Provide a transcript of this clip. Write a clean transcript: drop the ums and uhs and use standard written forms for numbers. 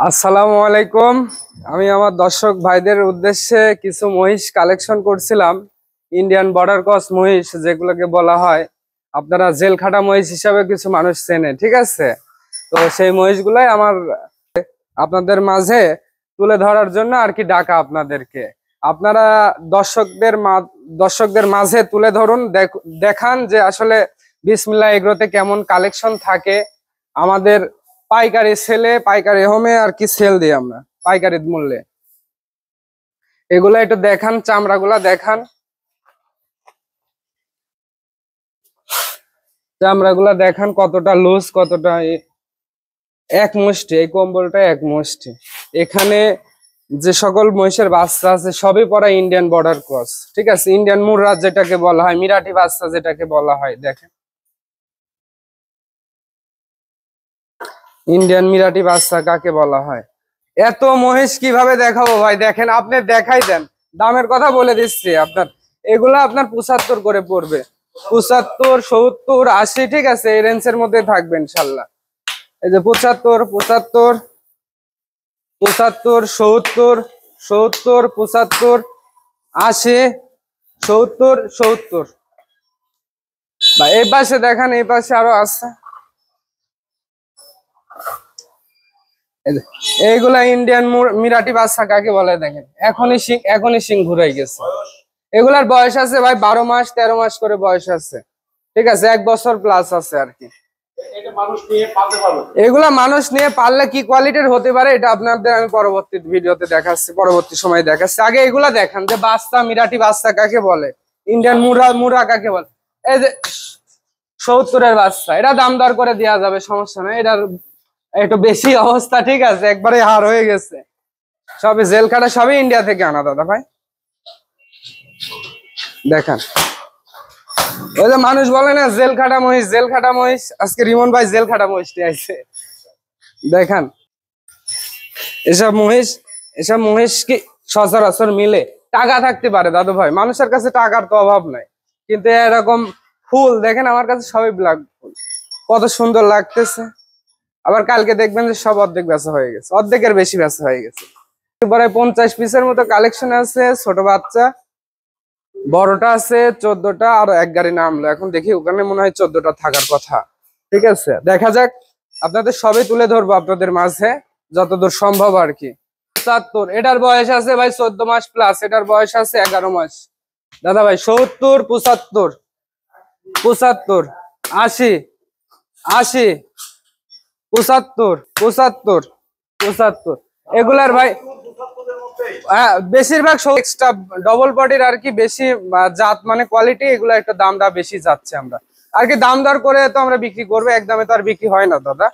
আসসালামু আলাইকুম। আমি আমার দর্শক ভাইদের উদ্দেশ্যে কিছু মহিষ কালেকশন করছিলাম। ইন্ডিয়ান বর্ডার ক্রস মহিষ যেগুলোকে বলা হয়, আপনারা জেলখাটা মহিষ হিসাবে কিছু মানুষ চেনে, ঠিক আছে? তো সেই মহিষগুলাই আমার আপনাদের মাঝে তুলে ধরার জন্য আর কি ডাকা আপনাদেরকে। আপনারা দর্শকদের মাঝে তুলে ধরুন, দেখান যে আসলে বিসমিল্লাহ এগ্রোতে কেমন কালেকশন থাকে। আমাদের পাইকারি সেলে, পাইকারি হোমে আর কি সেল দিই আমরা পাইকারি মূল্যে। এগুলা একটু দেখান, চামড়াগুলা দেখান, চামড়াগুলা দেখান কতটা লুজ, কতটা এক মুষ্টি। এই কম্বলটা এক মুষ্টি। এখানে যে সকল মহিষের বাচ্চা আছে সবই পড়া ইন্ডিয়ান বর্ডার ক্রস, ঠিক আছে? ইন্ডিয়ান মুররাজ যেটাকে বলা হয়, মিরাটি বাচ্চা যেটাকে বলা হয়, দেখেন ইন্ডিয়ান মিরাটি বাচ্চা কাকে বলা হয়। এত মহিষ কিভাবে দেখাবো ভাই? দেখেন, আপনি দেখাই দেন। দামের কথা বলে দিচ্ছি আপনার, এগুলা আপনার 75 করে পড়বে। 75, 70, 80, ঠিক আছে? এই রেঞ্জের মধ্যে থাকবে ইনশাল্লাহ। এই যে 75, 75, 75, 70, 70, 75, 80, 70, 70। বা এই পাশে দেখান, এই পাশে আরো আছে। এইগুলা ইন্ডিয়ান মিরাটি বাচ্চা কাকে বলে দেখেন, এখনই সিং ঘুরাই গেছে। এগুলার বয়স আছে ভাই 12 মাস 13 মাস করে বয়স আছে, ঠিক আছে? 1 বছর প্লাস আছে আর কি। এগুলা মানুষ নিয়ে পারলে কি কোয়ালিটির হতে পারে এটা আপনাদের আমি পরবর্তী ভিডিওতে দেখাচ্ছি, পরবর্তী সময় দেখাচ্ছি। আগে এগুলা দেখান যে বাচ্চা, মিরাটি বাচ্চা কাকে বলে, ইন্ডিয়ান মুরা কাকে বলে। এই যে 70-এর বাচ্চা, এটা দাম দর করে দেওয়া যাবে, সমস্যা নেই। এটার একটু বেশি অবস্থা, ঠিক আছে? একবারে হার হয়ে গেছে। সবই জেল খাটা, সবই ইন্ডিয়া থেকে আনা দাদা ভাই। দেখান, ওই যে মানুষ বলে না জেল খাটা মহিষ, জেল খাটা মহিষ, আজকে রিমন ভাই জেল খাটা মহিষটি আইছে। দেখান, এসব মহিষ কি সচরাচর মিলে? টাকা থাকতে পারে দাদু ভাই, মানুষের কাছে টাকার তো অভাব নাই, কিন্তু এরকম ফুল দেখেন আমার কাছে সবই ব্ল্যাক ফুল, কত সুন্দর লাগতেছে। আবার কালকে দেখবেন যে সব অর্ধেক বেচা হয়ে গেছে, অর্ধেকের বেশি বেচা হয়ে গেছে। এবারে 50 পিসের মতো কালেকশন আছে। ছোট বাচ্চা, বড়টা আছে 14টা, আর এক গাড়ি নামলো। এখন দেখি ওখানে মনে হয় 14টা থাকার কথা, ঠিক আছে? দেখা যাক, আপনাদের সবই তুলে ধরবো আপনাদের মাঝে যতদূর সম্ভব আর কি। 75, এটার বয়স আছে ভাই 14 মাস প্লাস, এটার বয়স আছে 11 মাস দাদা ভাই। 70, 75, 75, 80, 80, 75, 75, 75, এগুলার ভাই বেশিরভাগ এক্সট্রা ডবল বডির আর কি, বেশি জাত মানে কোয়ালিটি, এগুলা একটু দামটা বেশি যাচ্ছে। আমরা আর কি দাম দর করে তো আমরা বিক্রি করবো, একদমে তো আর বিক্রি হয় না দাদা।